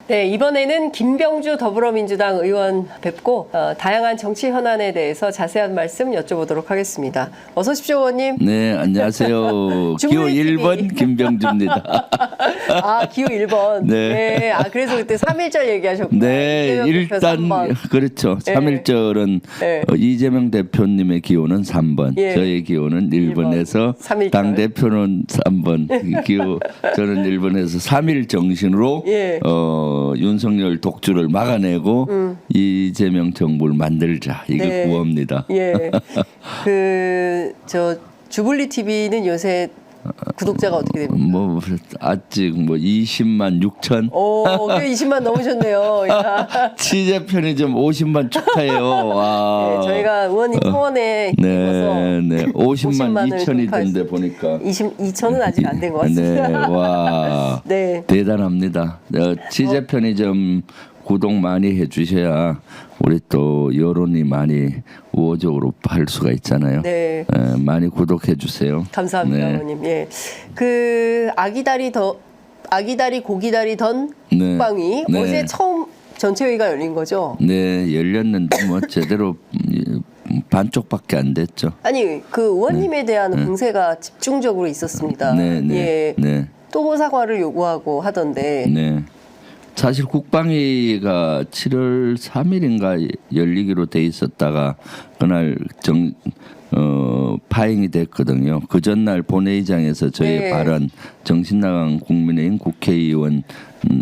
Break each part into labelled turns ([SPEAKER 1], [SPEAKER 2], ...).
[SPEAKER 1] 네, 이번에는 김병주 더불어민주당 의원 뵙고 다양한 정치 현안에 대해서 자세한 말씀 여쭤보도록 하겠습니다. 어서 오십시오, 의원님.
[SPEAKER 2] 네, 안녕하세요. 기호
[SPEAKER 1] 주부리
[SPEAKER 2] 1번 김병주입니다.
[SPEAKER 1] 아, 기호 1번.
[SPEAKER 2] 네.
[SPEAKER 1] 네. 아, 그래서 그때 3.1절 얘기하셨구나.
[SPEAKER 2] 네, 일단
[SPEAKER 1] 3번.
[SPEAKER 2] 그렇죠.
[SPEAKER 1] 네.
[SPEAKER 2] 3.1절은
[SPEAKER 1] 네.
[SPEAKER 2] 이재명 대표님의 기호는 3번,
[SPEAKER 1] 예.
[SPEAKER 2] 저의 기호는 1번에서
[SPEAKER 1] 3.1절.
[SPEAKER 2] 당 대표는 3번, 기호 저는 1번에서 3.1 정신으로
[SPEAKER 1] 예.
[SPEAKER 2] 윤석열 독주를 막아내고 이재명 정부를 만들자. 이거
[SPEAKER 1] 네.
[SPEAKER 2] 구호입니다.
[SPEAKER 1] 예. 저 주블리 TV는 요새 구독자가 어떻게 됩니까?
[SPEAKER 2] 뭐 아직 뭐 20만 6천.
[SPEAKER 1] 오, 꽤 20만 넘으셨네요. 야.
[SPEAKER 2] 취재 편의점 50만 축하해요. 와.
[SPEAKER 1] 네, 저희가 의원님 소원에 힘입어서
[SPEAKER 2] 네. 50만
[SPEAKER 1] 50만을
[SPEAKER 2] 2천이
[SPEAKER 1] 돌파했-
[SPEAKER 2] 된데 보니까
[SPEAKER 1] 2천은 아직 안 된 것 같습니다.
[SPEAKER 2] 네. 와.
[SPEAKER 1] 네.
[SPEAKER 2] 대단합니다. 취재 편의점 구독 많이 해 주셔야 우리 또 여론이 많이 우호적으로 할 수가 있잖아요.
[SPEAKER 1] 네.
[SPEAKER 2] 많이 구독해 주세요.
[SPEAKER 1] 감사합니다,
[SPEAKER 2] 네.
[SPEAKER 1] 어머님. 예. 아기다리 고기다리 던
[SPEAKER 2] 네.
[SPEAKER 1] 국방위
[SPEAKER 2] 네.
[SPEAKER 1] 어제 처음 전체회의가 열린 거죠?
[SPEAKER 2] 네, 열렸는데 뭐 제대로 반쪽밖에 안 됐죠.
[SPEAKER 1] 아니, 그 의원님에 대한 공세가 집중적으로 있었습니다.
[SPEAKER 2] 네, 네.
[SPEAKER 1] 예.
[SPEAKER 2] 네.
[SPEAKER 1] 또 사과를 요구하고 하던데.
[SPEAKER 2] 네. 사실 국방위가 7월 3일인가 열리기로 돼 있었다가 그날 파행이 됐거든요. 그 전날 본회의장에서 저희
[SPEAKER 1] 네.
[SPEAKER 2] 발언 정신나간 국민의힘 국회의원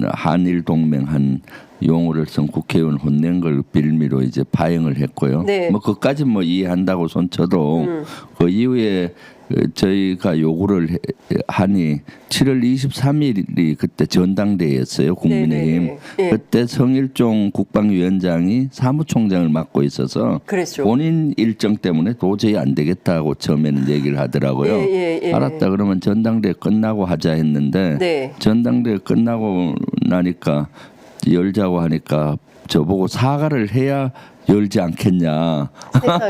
[SPEAKER 2] 한일 동맹 한 용어를 쓴 국회의원 혼낸 걸 빌미로 이제 파행을 했고요.
[SPEAKER 1] 네.
[SPEAKER 2] 뭐 그까지 뭐 이해한다고 손쳐도 그 이후에 저희가 요구를 하니 7월 23일이 그때 전당대회였어요. 국민의힘.
[SPEAKER 1] 네, 네, 네.
[SPEAKER 2] 그때 성일종 국방위원장이 사무총장을 맡고 있어서
[SPEAKER 1] 그랬죠.
[SPEAKER 2] 본인 일정 때문에 도저히 안 되겠다고 처음에는 얘기를 하더라고요.
[SPEAKER 1] 예.
[SPEAKER 2] 알았다 그러면 전당대회 끝나고 하자 했는데
[SPEAKER 1] 네.
[SPEAKER 2] 전당대회 끝나고 나니까 열자고 하니까 저보고 사과를 해야 열지 않겠냐.
[SPEAKER 1] 세상에.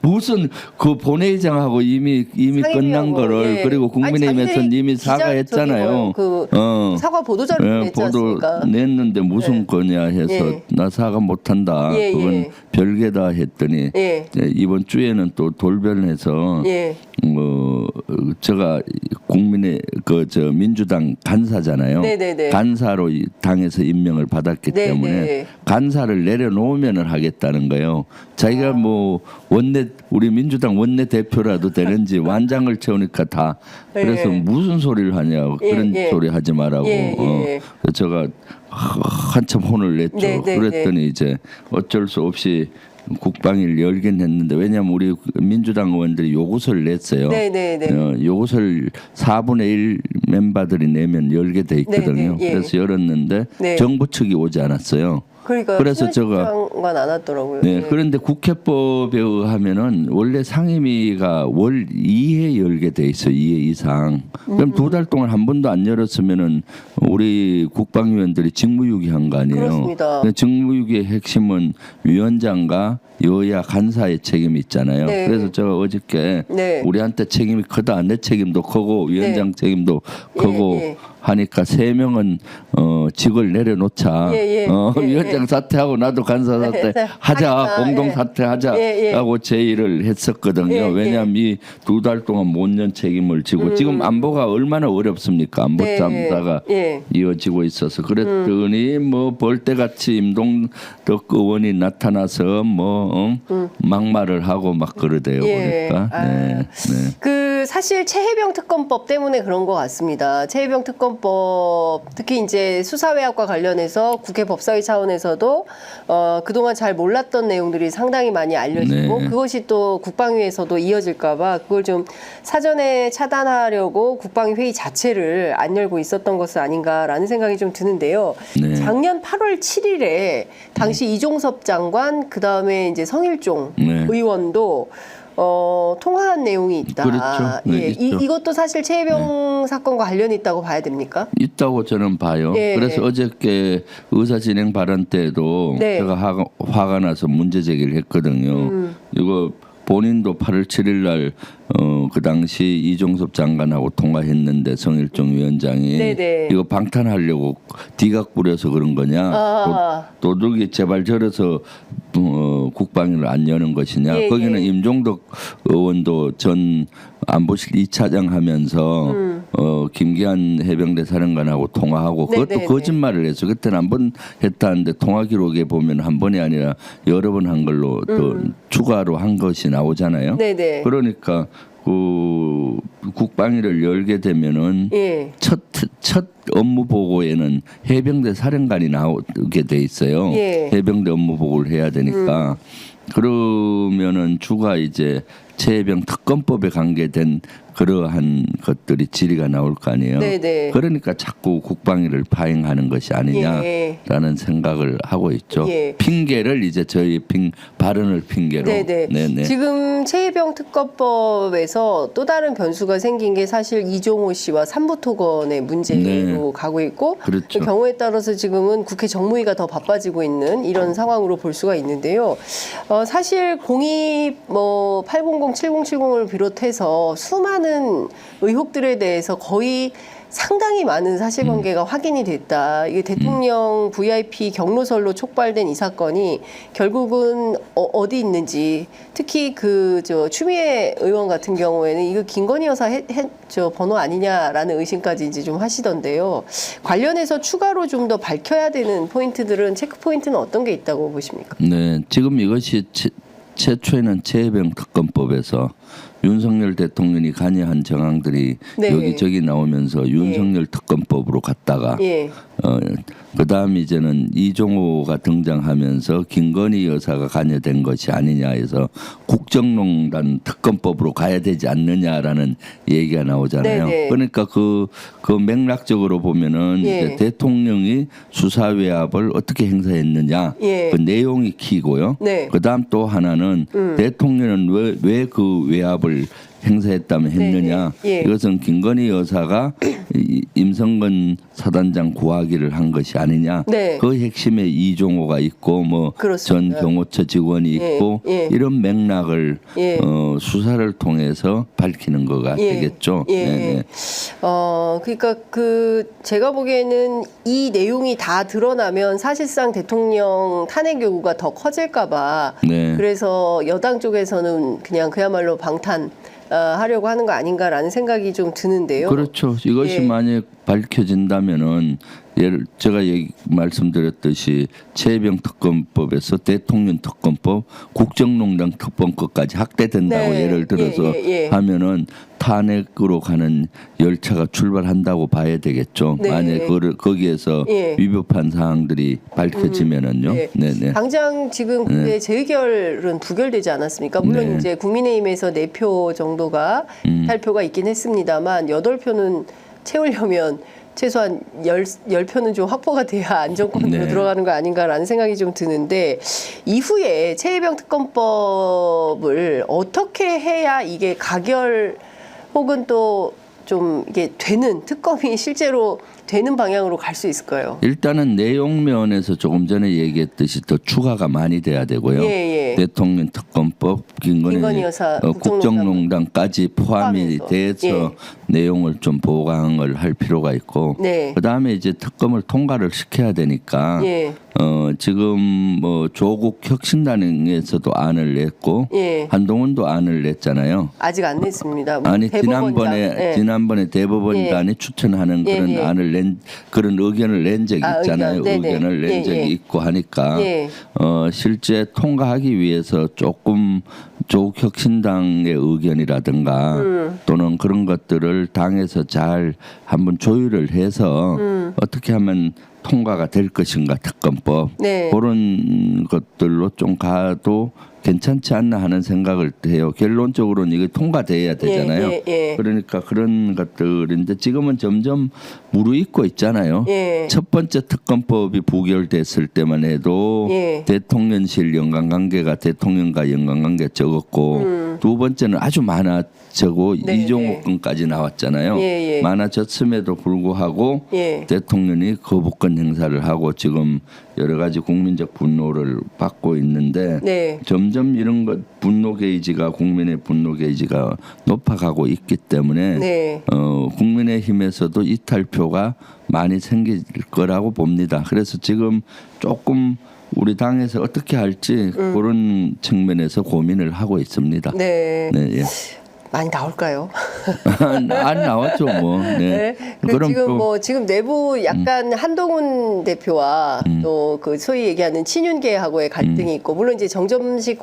[SPEAKER 2] 무슨 그 본회의장하고 이미 끝난
[SPEAKER 1] 상임위하고,
[SPEAKER 2] 거를
[SPEAKER 1] 예.
[SPEAKER 2] 그리고 국민의힘에서는
[SPEAKER 1] 아니,
[SPEAKER 2] 이미
[SPEAKER 1] 기자-
[SPEAKER 2] 사과했잖아요.
[SPEAKER 1] 저기 뭐야, 사과 보도자료 냈지
[SPEAKER 2] 보도
[SPEAKER 1] 않습니까?
[SPEAKER 2] 냈는데 무슨
[SPEAKER 1] 네.
[SPEAKER 2] 거냐 해서
[SPEAKER 1] 예.
[SPEAKER 2] 나 사과 못한다.
[SPEAKER 1] 예,
[SPEAKER 2] 그건
[SPEAKER 1] 예.
[SPEAKER 2] 별개다 했더니
[SPEAKER 1] 예.
[SPEAKER 2] 이번 주에는 또 돌변해서
[SPEAKER 1] 예.
[SPEAKER 2] 제가 국민의 민주당 간사잖아요.
[SPEAKER 1] 네네네.
[SPEAKER 2] 간사로 이 당에서 임명을 받았기
[SPEAKER 1] 네네.
[SPEAKER 2] 때문에 간사를 내려놓으면 하겠다는 거예요. 자기가
[SPEAKER 1] 아.
[SPEAKER 2] 뭐 우리 민주당 원내 대표라도 되는지 완장을 채우니까 다 그래서
[SPEAKER 1] 예.
[SPEAKER 2] 무슨 소리를 하냐고
[SPEAKER 1] 예,
[SPEAKER 2] 그런
[SPEAKER 1] 예.
[SPEAKER 2] 소리 하지 말라고.
[SPEAKER 1] 예.
[SPEAKER 2] 그래서 제가 한참 혼을 냈죠.
[SPEAKER 1] 네네네.
[SPEAKER 2] 그랬더니 이제 어쩔 수 없이 국방위를 열긴 했는데 왜냐하면 우리 민주당 의원들이 요구서를 냈어요.
[SPEAKER 1] 네네네.
[SPEAKER 2] 요구서를 4분의 1 멤버들이 내면 열게 돼 있거든요.
[SPEAKER 1] 네네, 예.
[SPEAKER 2] 그래서 열었는데
[SPEAKER 1] 네.
[SPEAKER 2] 정부 측이 오지 않았어요.
[SPEAKER 1] 그러니까
[SPEAKER 2] 그래서 제가
[SPEAKER 1] 장관 안 왔더라고요.
[SPEAKER 2] 네,
[SPEAKER 1] 예.
[SPEAKER 2] 그런데 국회법에 의하면은 원래 상임위가 월 2회 열게 돼 있어요. 2회 이상. 그럼 2달 동안 한 번도 안 열었으면은 우리 국방위원들이 직무유기한 거 아니에요.
[SPEAKER 1] 그렇습니다.
[SPEAKER 2] 근데 직무유기의 핵심은 위원장과 여야 간사의 책임이 있잖아요.
[SPEAKER 1] 네.
[SPEAKER 2] 그래서 제가 어저께
[SPEAKER 1] 네.
[SPEAKER 2] 우리한테 책임이 크다. 내 책임도 크고 위원장 책임도 크고
[SPEAKER 1] 예.
[SPEAKER 2] 하니까 3명은 직을 내려놓자.
[SPEAKER 1] 예.
[SPEAKER 2] 위원장 사퇴하고 나도 간사 사퇴
[SPEAKER 1] 네,
[SPEAKER 2] 하자.
[SPEAKER 1] 하겠다.
[SPEAKER 2] 공동
[SPEAKER 1] 예.
[SPEAKER 2] 사퇴하자라고 제의를 했었거든요.
[SPEAKER 1] 예.
[SPEAKER 2] 왜냐하면 이 2달 동안 못 년 책임을 지고 지금 안보가 얼마나 어렵습니까? 안보
[SPEAKER 1] 네.
[SPEAKER 2] 참사가
[SPEAKER 1] 예.
[SPEAKER 2] 이어지고 있어서 그랬더니 뭐 벌떼같이 임동덕 의원이 나타나서 막말을 하고 막 그러대요.
[SPEAKER 1] 예.
[SPEAKER 2] 그러니까 네.
[SPEAKER 1] 사실 최혜병 특검법 때문에 그런 것 같습니다. 최혜병 특검법 특히 이제 수사외압과 관련해서 국회 법사위 차원에서도 그동안 잘 몰랐던 내용들이 상당히 많이 알려지고
[SPEAKER 2] 네.
[SPEAKER 1] 그것이 또 국방위에서도 이어질까봐 그걸 좀 사전에 차단하려고 국방위 회의 자체를 안 열고 있었던 것은 아닌가라는 생각이 좀 드는데요.
[SPEAKER 2] 네.
[SPEAKER 1] 작년 8월 7일에 당시 이종섭 장관 그 다음에 이제 성일종
[SPEAKER 2] 네.
[SPEAKER 1] 의원도 통화한 내용이 있다.
[SPEAKER 2] 그렇죠. 네,
[SPEAKER 1] 예,
[SPEAKER 2] 있죠.
[SPEAKER 1] 이것도 사실 최혜병 사건과 관련이 있다고 봐야 됩니까?
[SPEAKER 2] 있다고 저는 봐요.
[SPEAKER 1] 예.
[SPEAKER 2] 그래서 어저께 의사진행 발언 때도
[SPEAKER 1] 네.
[SPEAKER 2] 제가 화가 나서 문제 제기를 했거든요. 이거 본인도 8월 7일 날 그 당시 이종섭 장관하고 통화했는데 성일종 위원장이
[SPEAKER 1] 네네.
[SPEAKER 2] 이거 방탄하려고 디각 부려서 그런 거냐?
[SPEAKER 1] 아.
[SPEAKER 2] 도둑이 제발 저래서 국방위를 안 여는 것이냐?
[SPEAKER 1] 예,
[SPEAKER 2] 거기는
[SPEAKER 1] 예.
[SPEAKER 2] 임종덕 의원도 전 안보실 2차장 하면서 김기한 해병대 사령관하고 통화하고 그것도
[SPEAKER 1] 네네네.
[SPEAKER 2] 거짓말을 해서 그때는 한 번 했다는데 통화 기록에 보면 한 번이 아니라 여러 번 한 걸로 또 추가로 한 것이 나오잖아요.
[SPEAKER 1] 네네.
[SPEAKER 2] 그러니까 그 국방위를 열게 되면은
[SPEAKER 1] 예.
[SPEAKER 2] 첫 업무 보고에는 해병대 사령관이 나오게 돼 있어요.
[SPEAKER 1] 예.
[SPEAKER 2] 해병대 업무 보고를 해야 되니까 그러면은 주가 이제 최해병 특검법에 관계된 그러한 것들이 질의가 나올 거 아니에요.
[SPEAKER 1] 네네.
[SPEAKER 2] 그러니까 자꾸 국방위를 파행하는 것이 아니냐라는
[SPEAKER 1] 예.
[SPEAKER 2] 생각을 하고 있죠.
[SPEAKER 1] 예.
[SPEAKER 2] 핑계를 이제 저희 발언을 핑계로.
[SPEAKER 1] 네네.
[SPEAKER 2] 네네.
[SPEAKER 1] 지금 최혜병 특검법에서 또 다른 변수가 생긴 게 사실 이종호 씨와 삼부토건의 문제로
[SPEAKER 2] 네.
[SPEAKER 1] 가고 있고
[SPEAKER 2] 그렇죠.
[SPEAKER 1] 그 경우에 따라서 지금은 국회 정무위가 더 바빠지고 있는 이런 상황으로 볼 수가 있는데요. 사실 800, 7070을 비롯해서 수많은 의혹들에 대해서 거의 상당히 많은 사실관계가 확인이 됐다. 이게 대통령 VIP 경로설로 촉발된 이 사건이 결국은 어디 있는지, 특히 추미애 의원 같은 경우에는 이거 김건희 여사 번호 아니냐라는 의심까지 이제 좀 하시던데요. 관련해서 추가로 좀 더 밝혀야 되는 포인트들은 체크 포인트는 어떤 게 있다고 보십니까?
[SPEAKER 2] 네, 지금 이것이 최초에는 최해병 특검법에서 윤석열 대통령이 관여한 정황들이
[SPEAKER 1] 네.
[SPEAKER 2] 여기저기 나오면서 윤석열 특검법으로 갔다가
[SPEAKER 1] 예.
[SPEAKER 2] 그다음 이제는 이종호가 등장하면서 김건희 여사가 관여된 것이 아니냐 해서 국정농단 특검법으로 가야 되지 않느냐라는 얘기가 나오잖아요.
[SPEAKER 1] 네네.
[SPEAKER 2] 그러니까 그 맥락적으로 보면은
[SPEAKER 1] 예.
[SPEAKER 2] 이제 대통령이 수사 외압을 어떻게 행사했느냐
[SPEAKER 1] 예.
[SPEAKER 2] 그 내용이 키고요.
[SPEAKER 1] 네.
[SPEAKER 2] 그다음 또 하나는 대통령은 왜 그 외압을 행사했다면 했느냐.
[SPEAKER 1] 네, 네. 예.
[SPEAKER 2] 이것은 김건희 여사가 임성근 사단장 구하기를 한 것이 아니냐.
[SPEAKER 1] 네.
[SPEAKER 2] 그 핵심에 이종호가 있고 뭐 전
[SPEAKER 1] 그렇습니다.
[SPEAKER 2] 경호처 직원이
[SPEAKER 1] 예,
[SPEAKER 2] 있고
[SPEAKER 1] 예.
[SPEAKER 2] 이런 맥락을
[SPEAKER 1] 예.
[SPEAKER 2] 수사를 통해서 밝히는 거가
[SPEAKER 1] 예.
[SPEAKER 2] 되겠죠.
[SPEAKER 1] 예.
[SPEAKER 2] 네네.
[SPEAKER 1] 그러니까 제가 보기에는 이 내용이 다 드러나면 사실상 대통령 탄핵 요구가 더 커질까봐
[SPEAKER 2] 네.
[SPEAKER 1] 그래서 여당 쪽에서는 그냥 그야말로 하려고 하는 거 아닌가라는 생각이 좀 드는데요.
[SPEAKER 2] 그렇죠. 이것이
[SPEAKER 1] 예.
[SPEAKER 2] 만약 밝혀진다면은 제가 말씀드렸듯이 최해병 특검법에서 대통령 특검법, 국정농단 특검법까지 확대된다고
[SPEAKER 1] 네.
[SPEAKER 2] 예를 들어서
[SPEAKER 1] 예.
[SPEAKER 2] 하면은 탄핵으로 가는 열차가 출발한다고 봐야 되겠죠.
[SPEAKER 1] 네.
[SPEAKER 2] 만약 거기에서
[SPEAKER 1] 예.
[SPEAKER 2] 위법한 사항들이 밝혀지면은요.
[SPEAKER 1] 네.
[SPEAKER 2] 네네.
[SPEAKER 1] 당장 지금 국회 재의결은 부결되지 않았습니까? 물론
[SPEAKER 2] 네.
[SPEAKER 1] 이제 국민의힘에서 4표 정도가 탈표가 있긴 했습니다만 8표는 채우려면 최소한 10표는 좀 확보가 돼야 안정권으로
[SPEAKER 2] 네.
[SPEAKER 1] 들어가는 거 아닌가라는 생각이 좀 드는데 이후에 최혜병 특검법을 어떻게 해야 이게 가결 혹은 또 좀 이게 되는 특검이 실제로 되는 방향으로 갈 수 있을까요?
[SPEAKER 2] 일단은 내용 면에서 조금 전에 얘기했듯이 더 추가가 많이 돼야 되고요.
[SPEAKER 1] 예.
[SPEAKER 2] 대통령 특검법,
[SPEAKER 1] 김건희 여사
[SPEAKER 2] 국정농단까지 포함이
[SPEAKER 1] 포함해서.
[SPEAKER 2] 돼서
[SPEAKER 1] 예.
[SPEAKER 2] 내용을 좀 보강을 할 필요가 있고,
[SPEAKER 1] 네.
[SPEAKER 2] 그다음에 이제 특검을 통과를 시켜야 되니까
[SPEAKER 1] 예.
[SPEAKER 2] 지금 뭐 조국 혁신단에서도 안을 냈고
[SPEAKER 1] 예.
[SPEAKER 2] 한동훈도 안을 냈잖아요.
[SPEAKER 1] 아직 안 냈습니다.
[SPEAKER 2] 아니
[SPEAKER 1] 대법원장.
[SPEAKER 2] 지난번에 대법원단이 추천하는 그런
[SPEAKER 1] 예.
[SPEAKER 2] 안을 그런 의견을 낸 적이 있잖아요.
[SPEAKER 1] 의견. 네네.
[SPEAKER 2] 의견을 낸 적이 있고 하니까
[SPEAKER 1] 예.
[SPEAKER 2] 실제 통과하기 위해서 조금 조국 혁신당의 의견이라든가 또는 그런 것들을 당에서 잘 한번 조율을 해서 어떻게 하면 통과가 될 것인가 특검법
[SPEAKER 1] 네.
[SPEAKER 2] 그런 것들로 좀 가도 괜찮지 않나 하는 생각을 해요. 결론적으로는 이게 통과돼야 되잖아요.
[SPEAKER 1] 예.
[SPEAKER 2] 그러니까 그런 것들인데 지금은 점점 무르익고 있잖아요.
[SPEAKER 1] 예.
[SPEAKER 2] 첫 번째 특검법이 부결됐을 때만 해도
[SPEAKER 1] 예.
[SPEAKER 2] 대통령실 연관관계가 대통령과 연관관계가 적었고 두 번째는 아주 많아지고
[SPEAKER 1] 네,
[SPEAKER 2] 이종호 건까지 나왔잖아요.
[SPEAKER 1] 예.
[SPEAKER 2] 많아졌음에도 불구하고
[SPEAKER 1] 예.
[SPEAKER 2] 대통령이 거부권 행사를 하고 지금 여러 가지 국민적 분노를 받고 있는데
[SPEAKER 1] 네.
[SPEAKER 2] 점점 점점 이런 것 분노 게이지가 국민의 분노 게이지가 높아가고 있기 때문에
[SPEAKER 1] 네.
[SPEAKER 2] 국민의힘에서도 이탈표가 많이 생길 거라고 봅니다. 그래서 지금 조금 우리 당에서 어떻게 할지 그런 측면에서 고민을 하고 있습니다.
[SPEAKER 1] 네.
[SPEAKER 2] 네, 예.
[SPEAKER 1] 많이 나올까요?
[SPEAKER 2] 안 나왔죠, 뭐. 네.
[SPEAKER 1] 그럼 지금
[SPEAKER 2] 또
[SPEAKER 1] 뭐 지금 내부 약간 한동훈 대표와 또 그 소위 얘기하는 친윤계하고의 갈등이 있고 물론 이제 정점식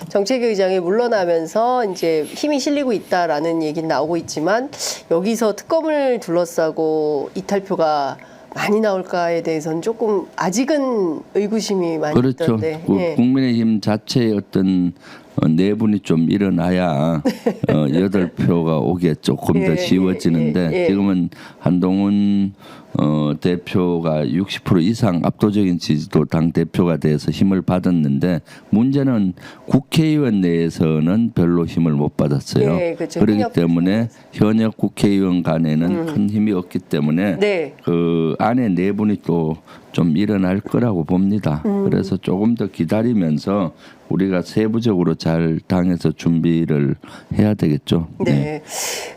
[SPEAKER 1] 정책위의장이 물러나면서 이제 힘이 실리고 있다라는 얘기는 나오고 있지만 여기서 특검을 둘러싸고 이탈표가 많이 나올까에 대해서는 조금 아직은 의구심이 많이
[SPEAKER 2] 그렇죠.
[SPEAKER 1] 있던데. 예.
[SPEAKER 2] 국민의힘 자체의 어떤 내분이 좀 일어나야 8표가 오기에 조금 더
[SPEAKER 1] 예,
[SPEAKER 2] 쉬워지는데
[SPEAKER 1] 예.
[SPEAKER 2] 지금은 한동훈 대표가 60% 이상 압도적인 지지도 당 대표가 돼서 힘을 받았는데 문제는 국회의원 내에서는 별로 힘을 못 받았어요.
[SPEAKER 1] 네, 그렇죠.
[SPEAKER 2] 그렇기
[SPEAKER 1] 현역
[SPEAKER 2] 때문에 현역 국회의원 간에는 큰 힘이 없기 때문에
[SPEAKER 1] 네.
[SPEAKER 2] 그 안에 내분이 또 좀 일어날 거라고 봅니다. 그래서 조금 더 기다리면서 우리가 세부적으로 잘 당에서 준비를 해야 되겠죠.
[SPEAKER 1] 네.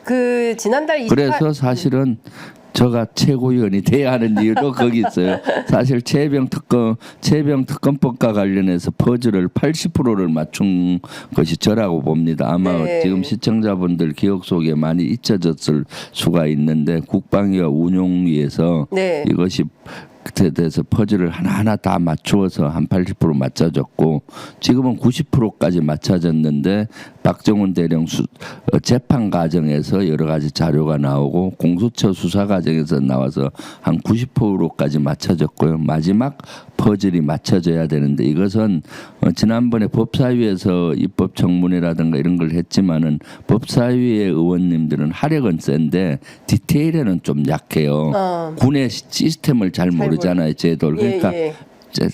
[SPEAKER 1] 그 지난달 28.
[SPEAKER 2] 그래서 사실은 저가 최고위원이 돼야 하는 이유도 거기 있어요. 사실 최병 특검법과 관련해서 퍼즐을 80%를 맞춘 것이 저라고 봅니다. 아마
[SPEAKER 1] 네.
[SPEAKER 2] 지금 시청자분들 기억 속에 많이 잊혀졌을 수가 있는데 국방위와 운용위에서
[SPEAKER 1] 네.
[SPEAKER 2] 이것이 그때 대해서 퍼즐을 하나하나 다 맞추어서 한 80% 맞춰졌고 지금은 90%까지 맞춰졌는데 박정훈 대령 재판 과정에서 여러 가지 자료가 나오고 공수처 수사 과정에서 나와서 한 90%까지 맞춰졌고요. 마지막 퍼즐이 맞춰져야 되는데 이것은 지난번에 법사위에서 입법청문회라든가 이런 걸 했지만은 법사위의 의원님들은 하력은 센데 디테일에는 좀 약해요. 군의 시스템을 잘 모르잖아요, 제도를. 그러니까
[SPEAKER 1] 예.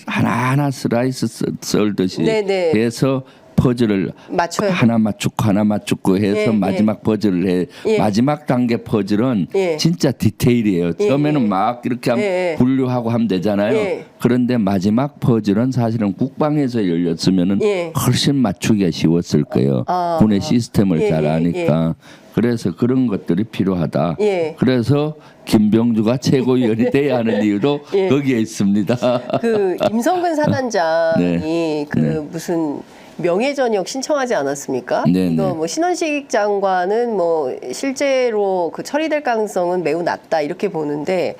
[SPEAKER 2] 하나하나 슬라이스 썰듯이
[SPEAKER 1] 네네.
[SPEAKER 2] 해서 퍼즐을
[SPEAKER 1] 맞춰야
[SPEAKER 2] 하나 맞추고 해서
[SPEAKER 1] 예,
[SPEAKER 2] 마지막 퍼즐을 해.
[SPEAKER 1] 예.
[SPEAKER 2] 마지막 단계 퍼즐은
[SPEAKER 1] 예.
[SPEAKER 2] 진짜 디테일이에요. 처음에는 막 이렇게 분류하고 하면 되잖아요.
[SPEAKER 1] 예.
[SPEAKER 2] 그런데 마지막 퍼즐은 사실은 국방에서 열렸으면은
[SPEAKER 1] 예.
[SPEAKER 2] 훨씬 맞추기가 쉬웠을 거예요. 군의 시스템을
[SPEAKER 1] 예,
[SPEAKER 2] 잘
[SPEAKER 1] 예,
[SPEAKER 2] 아니까. 그래서 그런 것들이 필요하다.
[SPEAKER 1] 예.
[SPEAKER 2] 그래서 김병주가 최고위원이 돼야 하는 이유도
[SPEAKER 1] 예.
[SPEAKER 2] 거기에 있습니다.
[SPEAKER 1] 그 임성근 사단장이
[SPEAKER 2] 네.
[SPEAKER 1] 그 무슨 명예전역 신청하지 않았습니까?
[SPEAKER 2] 네,
[SPEAKER 1] 이거
[SPEAKER 2] 네.
[SPEAKER 1] 뭐 신원식 장관은 뭐 실제로 그 처리될 가능성은 매우 낮다 이렇게 보는데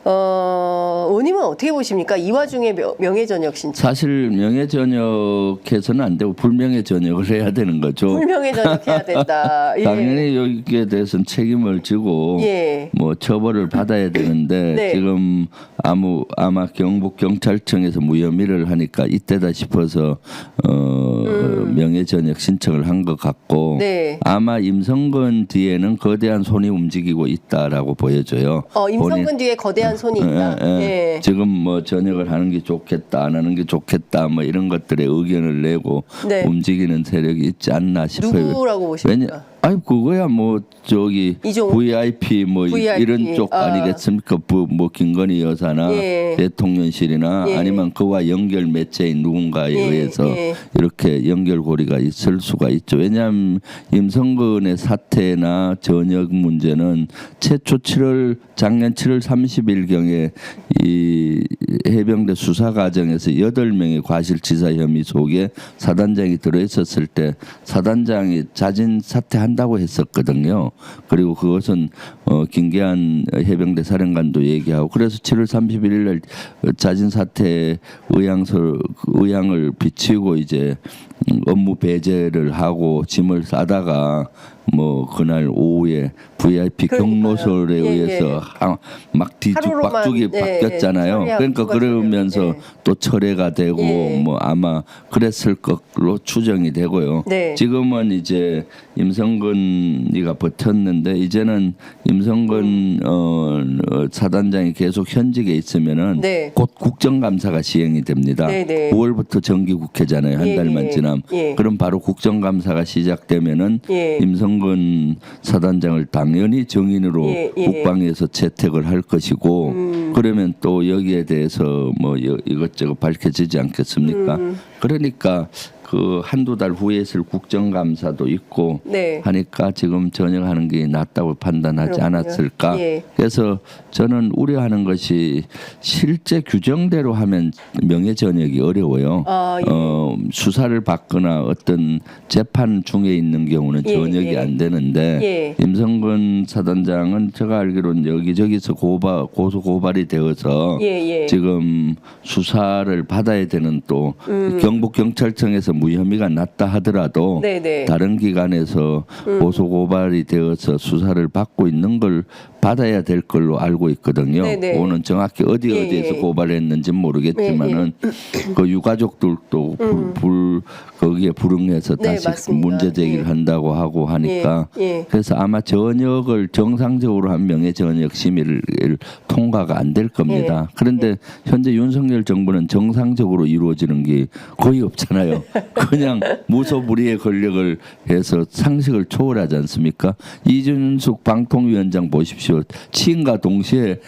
[SPEAKER 1] 의원님은 어떻게 보십니까? 이 와중에 명예전역 신청.
[SPEAKER 2] 사실 명예전역해서는 안 되고 불명예전역을 해야 되는 거죠.
[SPEAKER 1] 불명예전역 해야 된다. 예.
[SPEAKER 2] 당연히 여기에 대해서는 책임을 지고
[SPEAKER 1] 예.
[SPEAKER 2] 뭐 처벌을 받아야 되는데
[SPEAKER 1] 네.
[SPEAKER 2] 지금 아마 경북 경찰청에서 무혐의를 하니까 이때다 싶어서 명예전역 신청을 한 것 같고
[SPEAKER 1] 네.
[SPEAKER 2] 아마 임성근 뒤에는 거대한 손이 움직이고 있다라고 보여져요.
[SPEAKER 1] 임성근 뒤에 거대한 손이 있다. 예.
[SPEAKER 2] 지금 뭐 전역을 하는 게 좋겠다, 안 하는 게 좋겠다, 뭐 이런 것들에 의견을 내고
[SPEAKER 1] 네.
[SPEAKER 2] 움직이는 세력이 있지 않나 싶어요.
[SPEAKER 1] 누구라고 보십니까?
[SPEAKER 2] 아니 그거야 뭐 저기
[SPEAKER 1] 이종우?
[SPEAKER 2] VIP 뭐
[SPEAKER 1] VIP.
[SPEAKER 2] 이런 쪽 아니겠습니까? 뭐 김건희 여사나
[SPEAKER 1] 예.
[SPEAKER 2] 대통령실이나
[SPEAKER 1] 예.
[SPEAKER 2] 아니면 그와 연결 매체인 누군가에 의해서 이렇게 연결고리가 있을 수가 있죠. 왜냐하면 임성근의 사태나 전역 문제는 최초 작년 7월 30일 경에 이 해병대 수사 과정에서 8명의 과실치사 혐의 속에 사단장이 들어있었을 때 사단장이 자진 사퇴한다고 했었거든요. 그리고 그것은 김계한 해병대 사령관도 얘기하고 그래서 7월 31일 날 자진 사퇴 의향을 비치고 이제 업무 배제를 하고 짐을 싸다가 뭐 그날 오후에 VIP
[SPEAKER 1] 그러니까요.
[SPEAKER 2] 경로설에 의해서 막 뒤죽박죽이 바뀌었잖아요. 그러니까 그러면서 또 철회가 되고 뭐 아마 그랬을 것으로 추정이 되고요.
[SPEAKER 1] 네.
[SPEAKER 2] 지금은 이제 임성근이가 버텼는데 이제는 임성근 사단장이 계속 현직에 있으면은
[SPEAKER 1] 네.
[SPEAKER 2] 곧 국정감사가 시행이 됩니다.
[SPEAKER 1] 네, 네.
[SPEAKER 2] 9월부터 정기국회잖아요. 한 달만 지나면. 그럼 바로 국정감사가 시작되면은 임성근 사단장을 당연히 정인으로 국방에서 채택을 할 것이고 그러면 또 여기에 대해서 뭐 이것저것 밝혀지지 않겠습니까? 그러니까 그 한두 달 후에 있을 국정감사도 있고
[SPEAKER 1] 네.
[SPEAKER 2] 하니까 지금 전역하는 게 낫다고 판단하지
[SPEAKER 1] 그렇군요.
[SPEAKER 2] 않았을까.
[SPEAKER 1] 예.
[SPEAKER 2] 그래서 저는 우려하는 것이 실제 규정대로 하면 명예 전역이 어려워요.
[SPEAKER 1] 아, 예.
[SPEAKER 2] 수사를 받거나 어떤 재판 중에 있는 경우는
[SPEAKER 1] 예,
[SPEAKER 2] 전역이
[SPEAKER 1] 예.
[SPEAKER 2] 안 되는데
[SPEAKER 1] 예.
[SPEAKER 2] 임성근 사단장은 제가 알기로는 여기저기서 고소 고발이 되어서
[SPEAKER 1] 예.
[SPEAKER 2] 지금 수사를 받아야 되는 또 경북 경찰청에서 무혐의가 났다 하더라도
[SPEAKER 1] 네네.
[SPEAKER 2] 다른 기관에서 고소 고발이 되어서 수사를 받고 있는 걸 받아야 될 걸로 알고 있거든요.
[SPEAKER 1] 네네.
[SPEAKER 2] 그거는 정확히 어디에서
[SPEAKER 1] 예.
[SPEAKER 2] 고발했는지는 모르겠지만은 그 유가족들도 거기에 불응해서
[SPEAKER 1] 네,
[SPEAKER 2] 다시
[SPEAKER 1] 맞습니다.
[SPEAKER 2] 문제 제기를
[SPEAKER 1] 예.
[SPEAKER 2] 한다고 하고 하니까
[SPEAKER 1] 예.
[SPEAKER 2] 그래서 아마 전역을 정상적으로 한 명예 전역 심의를 통과가 안 될 겁니다. 그런데 현재 윤석열 정부는 정상적으로 이루어지는 게 거의 없잖아요. 그냥 무소불위의 권력을 해서 상식을 초월하지 않습니까? 이준숙 방통위원장 보십시오. 취임과 동시에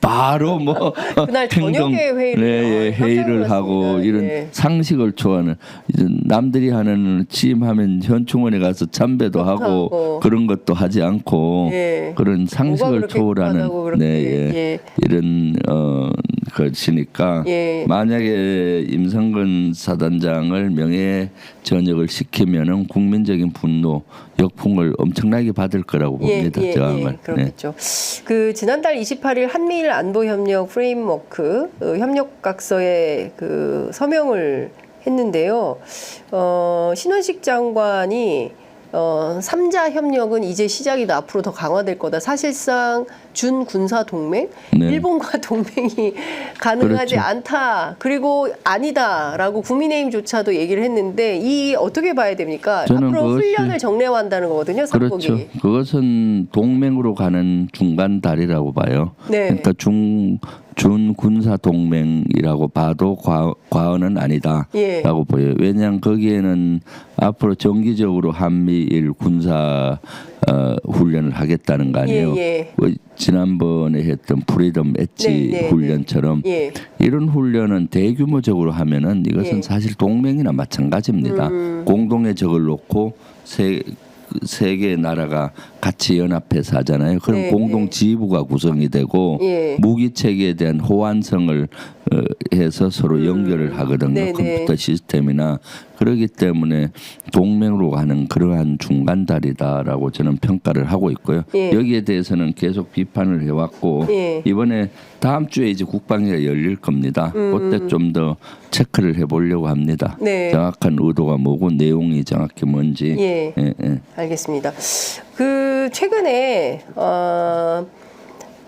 [SPEAKER 2] 바로 뭐
[SPEAKER 1] 그날 저녁에 회의를
[SPEAKER 2] 네, 회의를 하고 이런
[SPEAKER 1] 네.
[SPEAKER 2] 상식을 초월하는 이제 남들이 하는 취임하면 현충원에 가서 참배도 하고
[SPEAKER 1] 하고.
[SPEAKER 2] 그런 것도 하지 않고
[SPEAKER 1] 예.
[SPEAKER 2] 그런
[SPEAKER 1] 뭐가
[SPEAKER 2] 상식을
[SPEAKER 1] 그렇게
[SPEAKER 2] 초월하는
[SPEAKER 1] 급하다고 그렇게. 예.
[SPEAKER 2] 이런 것이니까
[SPEAKER 1] 예.
[SPEAKER 2] 만약에 임성근 사단장을 명예 전역을 시키면은 국민적인 분노, 역풍을 엄청나게 받을 거라고 봅니다. 저항을.
[SPEAKER 1] 그렇겠죠. 그 지난달 28일 한미일 안보협력 프레임워크 협력각서에 그 서명을 했는데요. 신원식 장관이 3자 협력은 이제 시작이다. 앞으로 더 강화될 거다. 사실상 준 군사 동맹,
[SPEAKER 2] 네.
[SPEAKER 1] 일본과 동맹이 가능하지
[SPEAKER 2] 그렇죠.
[SPEAKER 1] 않다. 그리고 아니다라고 국민의힘조차도 얘기를 했는데 이 어떻게 봐야 됩니까?
[SPEAKER 2] 저는
[SPEAKER 1] 앞으로
[SPEAKER 2] 그것이-
[SPEAKER 1] 훈련을 정례화한다는 거거든요. 삼국이.
[SPEAKER 2] 그렇죠. 그것은 동맹으로 가는 중간 다리라고 봐요.
[SPEAKER 1] 네.
[SPEAKER 2] 그러니까 준 군사 동맹이라고 봐도 과언은 아니다라고
[SPEAKER 1] 예.
[SPEAKER 2] 보여요. 왜냐하면 거기에는 앞으로 정기적으로 한미일 군사 훈련을 하겠다는 거 아니에요.
[SPEAKER 1] 예.
[SPEAKER 2] 지난번에 했던 프리덤 엣지
[SPEAKER 1] 네.
[SPEAKER 2] 훈련처럼
[SPEAKER 1] 예.
[SPEAKER 2] 이런 훈련은 대규모적으로 하면은 이것은
[SPEAKER 1] 예.
[SPEAKER 2] 사실 동맹이나 마찬가지입니다. 공동의 적을 놓고 세 개의 나라가 같이 연합해서 하잖아요. 그럼
[SPEAKER 1] 네,
[SPEAKER 2] 공동 지휘부가 구성이 되고
[SPEAKER 1] 예.
[SPEAKER 2] 무기 체계에 대한 호환성을 해서 서로 연결을 하거든요.
[SPEAKER 1] 네, 네.
[SPEAKER 2] 컴퓨터 시스템이나 그렇기 때문에 동맹으로 가는 그러한 중간다리다라고 저는 평가를 하고 있고요.
[SPEAKER 1] 예.
[SPEAKER 2] 여기에 대해서는 계속 비판을 해왔고
[SPEAKER 1] 예.
[SPEAKER 2] 이번에 다음 주에 이제 국방위가 열릴 겁니다. 그때 좀 더 체크를 해보려고 합니다.
[SPEAKER 1] 네.
[SPEAKER 2] 정확한 의도가 뭐고 내용이 정확히 뭔지.
[SPEAKER 1] 예. 알겠습니다. 그 최근에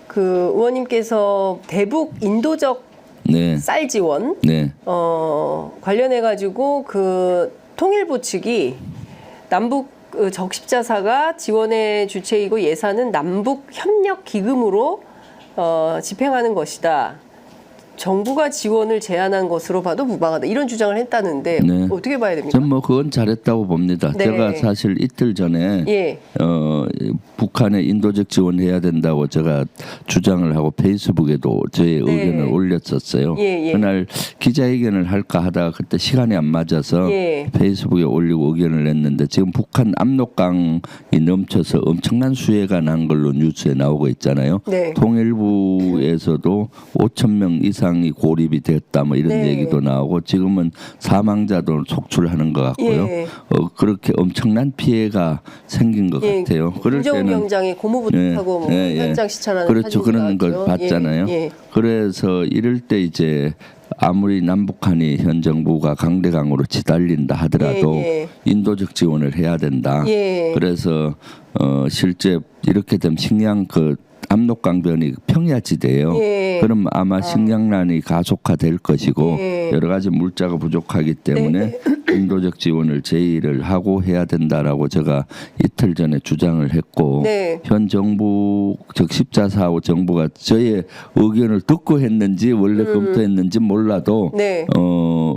[SPEAKER 1] 그 의원님께서 대북 인도적
[SPEAKER 2] 네.
[SPEAKER 1] 쌀 지원
[SPEAKER 2] 네.
[SPEAKER 1] 관련해 가지고 그 통일부 측이 남북 적십자사가 지원의 주체이고 예산은 남북 협력 기금으로 집행하는 것이다. 정부가 지원을 제안한 것으로 봐도 무방하다. 이런 주장을 했다는데
[SPEAKER 2] 네.
[SPEAKER 1] 어떻게 봐야 됩니까?
[SPEAKER 2] 전 뭐 그건 잘했다고 봅니다.
[SPEAKER 1] 네.
[SPEAKER 2] 제가 사실 이틀 전에
[SPEAKER 1] 예.
[SPEAKER 2] 북한에 인도적 지원해야 된다고 제가 주장을 하고 페이스북에도 저의
[SPEAKER 1] 네.
[SPEAKER 2] 의견을 올렸었어요.
[SPEAKER 1] 예.
[SPEAKER 2] 그날 기자회견을 할까 하다가 그때 시간이 안 맞아서
[SPEAKER 1] 예.
[SPEAKER 2] 페이스북에 올리고 의견을 냈는데 지금 북한 압록강이 넘쳐서 엄청난 수해가 난 걸로 뉴스에 나오고 있잖아요.
[SPEAKER 1] 네.
[SPEAKER 2] 통일부에서도 5천 명 이상이 고립이 됐다 뭐 이런
[SPEAKER 1] 네.
[SPEAKER 2] 얘기도 나오고 지금은 사망자도 속출하는 것 같고요.
[SPEAKER 1] 예.
[SPEAKER 2] 그렇게 엄청난 피해가 생긴 것
[SPEAKER 1] 예.
[SPEAKER 2] 같아요. 그럴
[SPEAKER 1] 김정은
[SPEAKER 2] 때는
[SPEAKER 1] 위원장이 고무부터 타고 뭐 현장 시찰하는
[SPEAKER 2] 그렇죠.
[SPEAKER 1] 사진도
[SPEAKER 2] 그런 걸
[SPEAKER 1] 나왔죠.
[SPEAKER 2] 봤잖아요.
[SPEAKER 1] 예.
[SPEAKER 2] 그래서 이럴 때 이제 아무리 남북한이 현 정부가 강대강으로 치달린다 하더라도
[SPEAKER 1] 예.
[SPEAKER 2] 인도적 지원을 해야 된다.
[SPEAKER 1] 예.
[SPEAKER 2] 그래서 실제 이렇게 되면 식량 그 압록강변이 평야지대예요.
[SPEAKER 1] 예.
[SPEAKER 2] 그럼 아마 식량난이 가속화될 것이고
[SPEAKER 1] 예.
[SPEAKER 2] 여러 가지 물자가 부족하기 때문에 인도적 지원을 제의를 하고 해야 된다라고 제가 이틀 전에 주장을 했고
[SPEAKER 1] 네.
[SPEAKER 2] 현 정부 즉 십자사하고 정부가 저의 의견을 듣고 했는지 원래 검토했는지 몰라도
[SPEAKER 1] 네.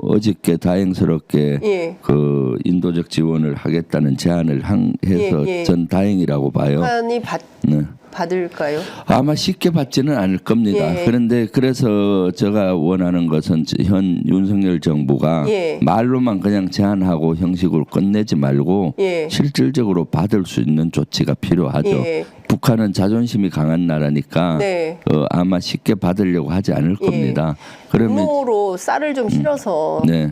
[SPEAKER 2] 어저께 다행스럽게
[SPEAKER 1] 예.
[SPEAKER 2] 그 인도적 지원을 하겠다는 제안을 해서
[SPEAKER 1] 예.
[SPEAKER 2] 전 다행이라고 봐요.
[SPEAKER 1] 북한이
[SPEAKER 2] 네.
[SPEAKER 1] 받을까요?
[SPEAKER 2] 아마 쉽게 받지는 않을 겁니다.
[SPEAKER 1] 예.
[SPEAKER 2] 그런데 그래서 제가 원하는 것은 현 윤석열 정부가
[SPEAKER 1] 예.
[SPEAKER 2] 말로만 그냥 제안하고 형식으로 끝내지 말고
[SPEAKER 1] 예.
[SPEAKER 2] 실질적으로 받을 수 있는 조치가 필요하죠.
[SPEAKER 1] 예.
[SPEAKER 2] 북한은 자존심이 강한 나라니까
[SPEAKER 1] 네.
[SPEAKER 2] 아마 쉽게 받으려고 하지 않을
[SPEAKER 1] 예.
[SPEAKER 2] 겁니다. 그러면
[SPEAKER 1] 공로로 쌀을 좀 실어서
[SPEAKER 2] 네.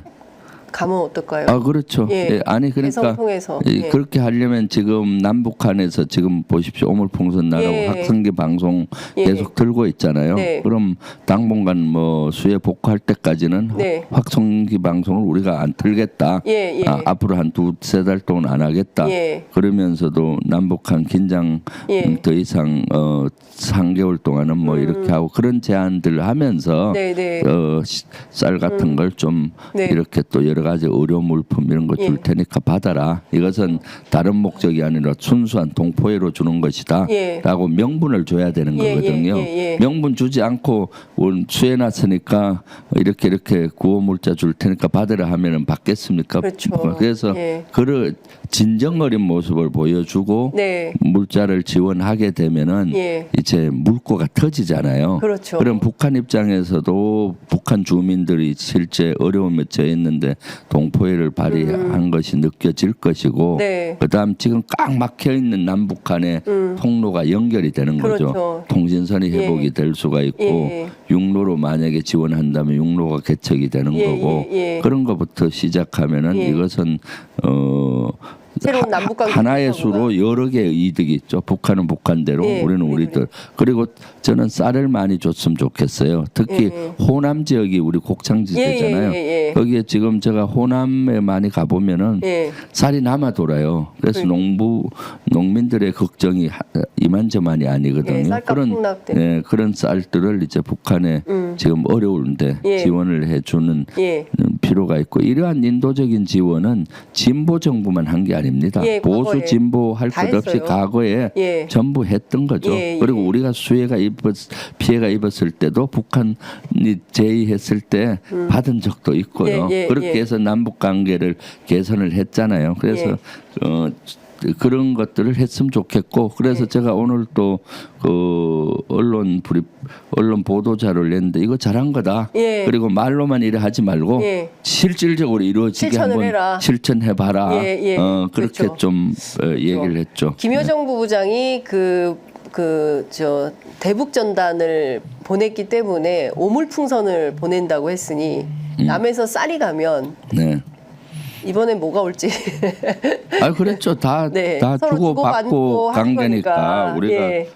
[SPEAKER 1] 가면 어떨까요?
[SPEAKER 2] 아 그렇죠.
[SPEAKER 1] 예.
[SPEAKER 2] 예, 아니 그러니까
[SPEAKER 1] 해성 통해서. 예.
[SPEAKER 2] 그렇게 하려면 지금 남북한에서 지금 보십시오 오물풍선 나라고
[SPEAKER 1] 예.
[SPEAKER 2] 확성기 방송
[SPEAKER 1] 예.
[SPEAKER 2] 계속 들고 있잖아요.
[SPEAKER 1] 네.
[SPEAKER 2] 그럼 당분간 뭐 수해 복구할 때까지는
[SPEAKER 1] 네.
[SPEAKER 2] 확성기 방송을 우리가 안 틀겠다.
[SPEAKER 1] 예, 예.
[SPEAKER 2] 앞으로 한 두세 달 동안 안 하겠다.
[SPEAKER 1] 예.
[SPEAKER 2] 그러면서도 남북한 긴장
[SPEAKER 1] 예.
[SPEAKER 2] 더 이상 3개월 동안은 뭐 이렇게 하고 그런 제안들을 하면서
[SPEAKER 1] 네, 네.
[SPEAKER 2] 쌀 같은 걸 좀
[SPEAKER 1] 네.
[SPEAKER 2] 이렇게 또 여러 가지 의료 물품 이런 거 줄
[SPEAKER 1] 예.
[SPEAKER 2] 테니까 받아라. 이것은 다른 목적이 아니라 순수한 동포회로 주는 것이다.
[SPEAKER 1] 예.
[SPEAKER 2] 라고 명분을 줘야 되는
[SPEAKER 1] 예,
[SPEAKER 2] 거거든요.
[SPEAKER 1] 예, 예, 예.
[SPEAKER 2] 명분 주지 않고 수해 났으니까 이렇게 구호물자 줄 테니까 받으라 하면은 받겠습니까?
[SPEAKER 1] 그렇죠.
[SPEAKER 2] 그래서
[SPEAKER 1] 예.
[SPEAKER 2] 그를 진정어린 모습을 보여주고
[SPEAKER 1] 네.
[SPEAKER 2] 물자를 지원하게 되면은
[SPEAKER 1] 예.
[SPEAKER 2] 이제 물꼬가 터지잖아요.
[SPEAKER 1] 그렇죠.
[SPEAKER 2] 그럼 북한 입장에서도 북한 주민들이 실제 어려움에 처했는데 동포회를 발휘한 것이 느껴질 것이고
[SPEAKER 1] 네.
[SPEAKER 2] 그다음 지금 꽉 막혀 있는 남북한의 통로가 연결이 되는 거죠.
[SPEAKER 1] 그렇죠.
[SPEAKER 2] 통신선이 회복이
[SPEAKER 1] 예.
[SPEAKER 2] 될 수가 있고
[SPEAKER 1] 예.
[SPEAKER 2] 육로로 만약에 지원한다면 육로가 개척이 되는
[SPEAKER 1] 예,
[SPEAKER 2] 거고
[SPEAKER 1] 예, 예.
[SPEAKER 2] 그런 것부터 시작하면은
[SPEAKER 1] 예.
[SPEAKER 2] 이것은
[SPEAKER 1] 새로운 남북관계
[SPEAKER 2] 하나의
[SPEAKER 1] 구조가.
[SPEAKER 2] 수로 여러 개의 이득이 있죠. 북한은 북한대로
[SPEAKER 1] 예,
[SPEAKER 2] 우리는
[SPEAKER 1] 그래,
[SPEAKER 2] 우리들. 그리고 저는 쌀을 많이 줬으면 좋겠어요. 특히
[SPEAKER 1] 예, 예.
[SPEAKER 2] 호남 지역이 우리 곡창지대잖아요.
[SPEAKER 1] 예, 예, 예.
[SPEAKER 2] 거기에 지금 제가 호남에 많이 가보면은
[SPEAKER 1] 예.
[SPEAKER 2] 쌀이 남아 돌아요. 그래서 농민들의 걱정이 이만저만이 아니거든요.
[SPEAKER 1] 예, 쌀값 폭락 때문에.
[SPEAKER 2] 그런 쌀들을 이제 북한에 지금 어려운데
[SPEAKER 1] 예.
[SPEAKER 2] 지원을 해주는
[SPEAKER 1] 예.
[SPEAKER 2] 필요가 있고 이러한 인도적인 지원은 진보 정부만 한 게 아닙니다.
[SPEAKER 1] 예,
[SPEAKER 2] 보수
[SPEAKER 1] 과거에
[SPEAKER 2] 진보 할
[SPEAKER 1] 다
[SPEAKER 2] 것 없이
[SPEAKER 1] 했어요.
[SPEAKER 2] 과거에
[SPEAKER 1] 예.
[SPEAKER 2] 전부 했던 거죠.
[SPEAKER 1] 예, 예.
[SPEAKER 2] 그리고 우리가 피해가 입었을 때도 북한이 제의했을 때 받은 적도 있고요.
[SPEAKER 1] 예, 예,
[SPEAKER 2] 그렇게
[SPEAKER 1] 예.
[SPEAKER 2] 해서 남북 관계를 개선을 했잖아요. 그래서
[SPEAKER 1] 예.
[SPEAKER 2] 그런 것들을 했으면 좋겠고 그래서
[SPEAKER 1] 예.
[SPEAKER 2] 제가 오늘 또 언론 보도자를 냈는데 이거 잘한 거다.
[SPEAKER 1] 예.
[SPEAKER 2] 그리고 말로만 이래 하지 말고
[SPEAKER 1] 예.
[SPEAKER 2] 실질적으로 이루어지게
[SPEAKER 1] 실천을
[SPEAKER 2] 한번
[SPEAKER 1] 해라.
[SPEAKER 2] 실천해봐라.
[SPEAKER 1] 예, 예.
[SPEAKER 2] 그렇게
[SPEAKER 1] 그렇죠.
[SPEAKER 2] 좀 얘기를 했죠.
[SPEAKER 1] 김여정 부부장이 대북 전단을 보냈기 때문에 오물풍선을 보낸다고 했으니 남에서 쌀이 가면
[SPEAKER 2] 네.
[SPEAKER 1] 이번엔 뭐가 올지
[SPEAKER 2] 그랬죠. 다
[SPEAKER 1] 네,
[SPEAKER 2] 다
[SPEAKER 1] 서로
[SPEAKER 2] 주고받고
[SPEAKER 1] 주고받고 하는
[SPEAKER 2] 관계니까
[SPEAKER 1] 거니까.
[SPEAKER 2] 우리가
[SPEAKER 1] 예.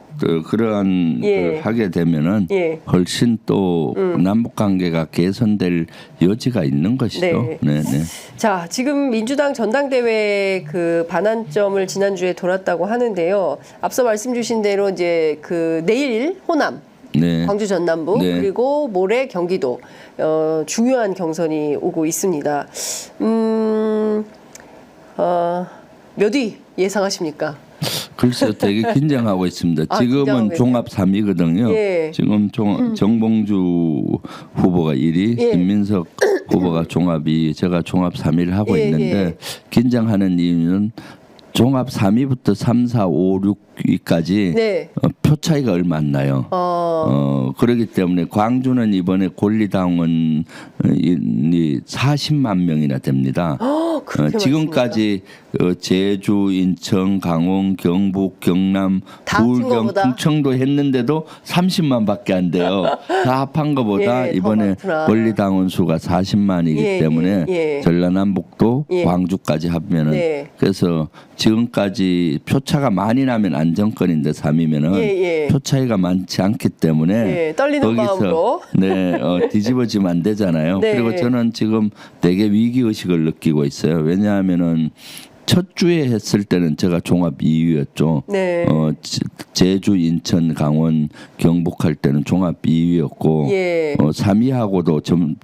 [SPEAKER 2] 그러한
[SPEAKER 1] 예.
[SPEAKER 2] 걸 하게 되면은
[SPEAKER 1] 예.
[SPEAKER 2] 훨씬 또 남북 관계가 개선될 여지가 있는 것이죠.
[SPEAKER 1] 네.
[SPEAKER 2] 네, 네.
[SPEAKER 1] 자, 지금 민주당 전당대회 반환점을 지난주에 돌았다고 하는데요. 앞서 말씀 주신 대로 이제 내일 호남
[SPEAKER 2] 네.
[SPEAKER 1] 광주 전남부
[SPEAKER 2] 네.
[SPEAKER 1] 그리고 모레 경기도 중요한 경선이 오고 있습니다. 몇 위 예상하십니까?
[SPEAKER 2] 글쎄요, 되게 긴장하고 있습니다. 지금은
[SPEAKER 1] 긴장하고
[SPEAKER 2] 종합 3위거든요.
[SPEAKER 1] 예.
[SPEAKER 2] 지금 정봉주 후보가 1위,
[SPEAKER 1] 예.
[SPEAKER 2] 김민석 후보가 종합 2위, 제가 종합 3위를 하고
[SPEAKER 1] 예,
[SPEAKER 2] 있는데
[SPEAKER 1] 예.
[SPEAKER 2] 긴장하는 이유는 종합 3위부터 3, 4, 5, 6위까지
[SPEAKER 1] 네.
[SPEAKER 2] 표 차이가 얼마 안 나요. 그렇기 때문에 광주는 이번에 권리당원이 40만 명이나 됩니다.
[SPEAKER 1] 그렇게
[SPEAKER 2] 지금까지 제주, 인천, 강원, 경북, 경남,
[SPEAKER 1] 다 합친
[SPEAKER 2] 부울경,
[SPEAKER 1] 거보다?
[SPEAKER 2] 충청도 했는데도 30만밖에 안 돼요. 다 합한 것보다
[SPEAKER 1] 예, 더
[SPEAKER 2] 이번에
[SPEAKER 1] 많구나.
[SPEAKER 2] 권리당원 수가 40만이기
[SPEAKER 1] 예,
[SPEAKER 2] 때문에
[SPEAKER 1] 예, 예.
[SPEAKER 2] 전라남북도
[SPEAKER 1] 예.
[SPEAKER 2] 광주까지 하면은
[SPEAKER 1] 네.
[SPEAKER 2] 그래서 지금까지 표차가 많이 나면 안정권인데 3위면은
[SPEAKER 1] 예, 예.
[SPEAKER 2] 표 차이가 많지 않기 때문에
[SPEAKER 1] 예, 떨리는 마음으로.
[SPEAKER 2] 뒤집어지면 안 되잖아요.
[SPEAKER 1] 네.
[SPEAKER 2] 그리고 저는 지금 되게 위기 의식을 느끼고 있어요. 왜냐하면은 첫 주에 했을 때는 제가 종합 2위였죠.
[SPEAKER 1] 네.
[SPEAKER 2] 제주, 인천, 강원, 경북 할 때는 종합 2위였고
[SPEAKER 1] 예.
[SPEAKER 2] 3위하고도 좀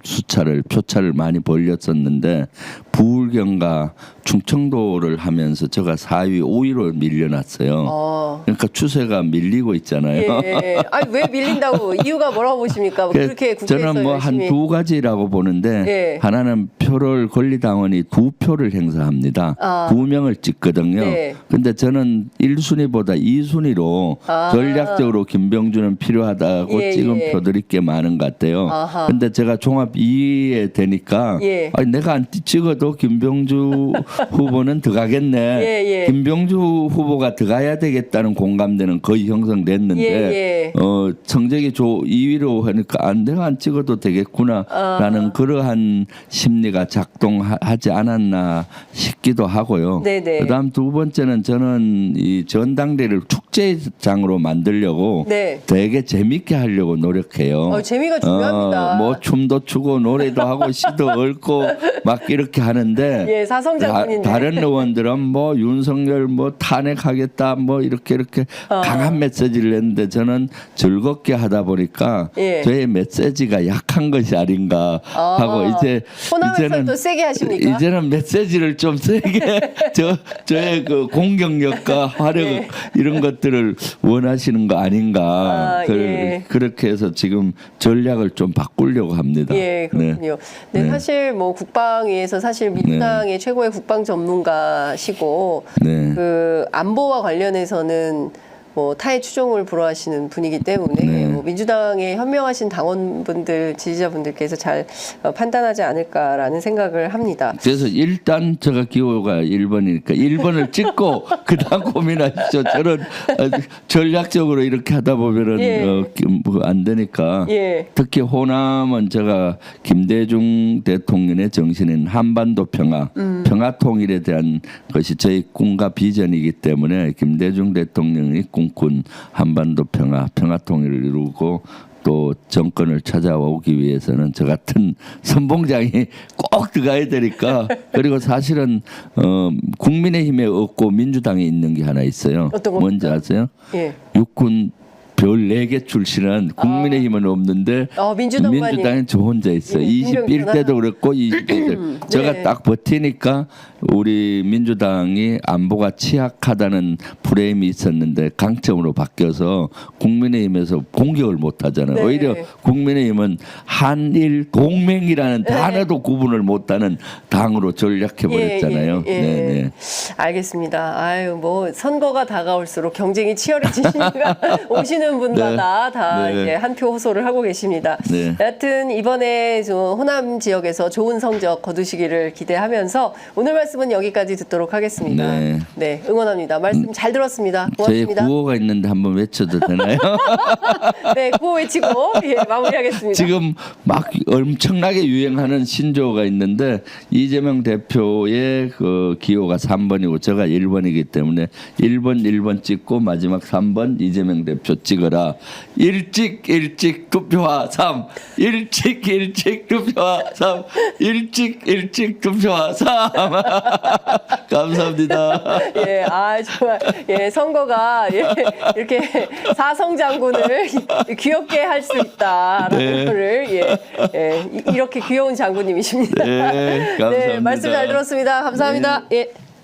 [SPEAKER 2] 표차를 많이 벌렸었는데 부울경과 충청도를 하면서 제가 4위, 5위로 밀려났어요. 그러니까 추세가 밀리고 있잖아요.
[SPEAKER 1] 예. 아니 왜 밀린다고 이유가 뭐라고 보십니까? 뭐 그렇게 국회에서
[SPEAKER 2] 저는 뭐 한
[SPEAKER 1] 열심히.
[SPEAKER 2] 두 가지라고 보는데
[SPEAKER 1] 예.
[SPEAKER 2] 하나는 표를 권리당원이 2표를 행사합니다. 2명을 찍거든요.
[SPEAKER 1] 네.
[SPEAKER 2] 근데 저는 1순위보다 2순위로 전략적으로 김병준은 필요하다고
[SPEAKER 1] 예,
[SPEAKER 2] 찍은
[SPEAKER 1] 예.
[SPEAKER 2] 표들이 꽤 많은 것 같아요.
[SPEAKER 1] 아하.
[SPEAKER 2] 근데 제가 종합 2위에 되니까
[SPEAKER 1] 예.
[SPEAKER 2] 아니, 내가 안 찍어도 김병주 후보는 들어가겠네.
[SPEAKER 1] 예.
[SPEAKER 2] 김병주 후보가 들어가야 되겠다는 공감대는 거의 형성됐는데
[SPEAKER 1] 예.
[SPEAKER 2] 성적이 2위로 하니까 내가 안 찍어도 되겠구나라는 그러한 심리가 작동하지 않았나 싶기도 하고요.
[SPEAKER 1] 네네.
[SPEAKER 2] 그다음 두 번째는 저는 이 전당대를 축제장으로 만들려고
[SPEAKER 1] 네.
[SPEAKER 2] 되게 재밌게 하려고 노력해요.
[SPEAKER 1] 재미가 중요합니다.
[SPEAKER 2] 뭐 춤도 추고 노래도 하고 시도 얽고 막 이렇게 하는데
[SPEAKER 1] 예, 사성장군인데.
[SPEAKER 2] 다른 의원들은 뭐 윤석열 뭐 탄핵하겠다 뭐 이렇게 강한 메시지를 냈는데 저는 즐겁게 하다 보니까
[SPEAKER 1] 예.
[SPEAKER 2] 저의 메시지가 약한 것이 아닌가 하고
[SPEAKER 1] 호남에서 또 세게 하십니까?
[SPEAKER 2] 이제는 메시지를 좀 세게 저의 그 공격력과 화력
[SPEAKER 1] 예.
[SPEAKER 2] 이런 것들을 원하시는 거 아닌가
[SPEAKER 1] 예.
[SPEAKER 2] 그렇게 해서 지금 전략을 좀 바꾸려고 합니다.
[SPEAKER 1] 예, 그렇군요. 네, 사실 뭐 국방위에서 사실 민주당의 최고의 국방 전문가시고
[SPEAKER 2] 네.
[SPEAKER 1] 그 안보와 관련해서는 뭐 타의 추종을 불허하시는 분이기 때문에 뭐 민주당의 현명하신 당원분들 지지자분들께서 잘 판단하지 않을까라는 생각을 합니다.
[SPEAKER 2] 그래서 일단 제가 기호가 1번이니까 1번을 찍고 그다음 고민하시죠. 저는 전략적으로 이렇게 하다 보면은 뭐 안 되니까.
[SPEAKER 1] 예.
[SPEAKER 2] 특히 호남은 제가 김대중 대통령의 정신인 한반도 평화, 평화 통일에 대한 것이 저희 꿈과 비전이기 때문에 김대중 대통령이 꿈꾼 한반도 평화 통일을 이루고 또 정권을 찾아오기 위해서는 저 같은 선봉장이 꼭 들어가야 되니까 그리고 사실은 국민의힘에 없고 민주당에 있는 게 하나 있어요.
[SPEAKER 1] 어떤
[SPEAKER 2] 뭔지 아세요?
[SPEAKER 1] 예.
[SPEAKER 2] 육군 별 4개 출신은 국민의힘은 없는데 민주당은 저 혼자 있어요. 21대도 그랬고 22대. 제가 딱 버티니까 우리 민주당이 안보가 취약하다는 프레임이 있었는데 강점으로 바뀌어서 국민의힘에서 공격을 못 하잖아요.
[SPEAKER 1] 네.
[SPEAKER 2] 오히려 국민의힘은 한일 동맹이라는 단어도 구분을 못하는 당으로 전략해 버렸잖아요. 네.
[SPEAKER 1] 알겠습니다. 아유 뭐 선거가 다가올수록 경쟁이 치열해지시니까 오시는 분마다 다 이제 한 표 호소를 하고 계십니다. 여하튼 이번에 저 호남 지역에서 좋은 성적 거두시기를 기대하면서 오늘 말씀은 여기까지 듣도록 하겠습니다. 네, 응원합니다. 말씀 잘 들었습니다. 고맙습니다.
[SPEAKER 2] 저희 구호가 있는데 한번 외쳐도 되나요?
[SPEAKER 1] 네, 구호 외치고 마무리하겠습니다.
[SPEAKER 2] 지금 막 엄청나게 유행하는 신조어가 있는데 이재명 대표의 그 기호가 3번이고 제가 1번이기 때문에 1번 찍고 마지막 3번 이재명 대표 찍어라. 일찍 투표하 3. 일찍 투표하 3. 일찍 투표하 3. 감사합니다.
[SPEAKER 1] 예, 정말 선거가 이렇게 사성 장군을 귀엽게 할 수 있다라는 거를 이렇게 귀여운 장군님이십니다.
[SPEAKER 2] 네, 감사합니다.
[SPEAKER 1] 네, 말씀 잘 들었습니다. 감사합니다. 예.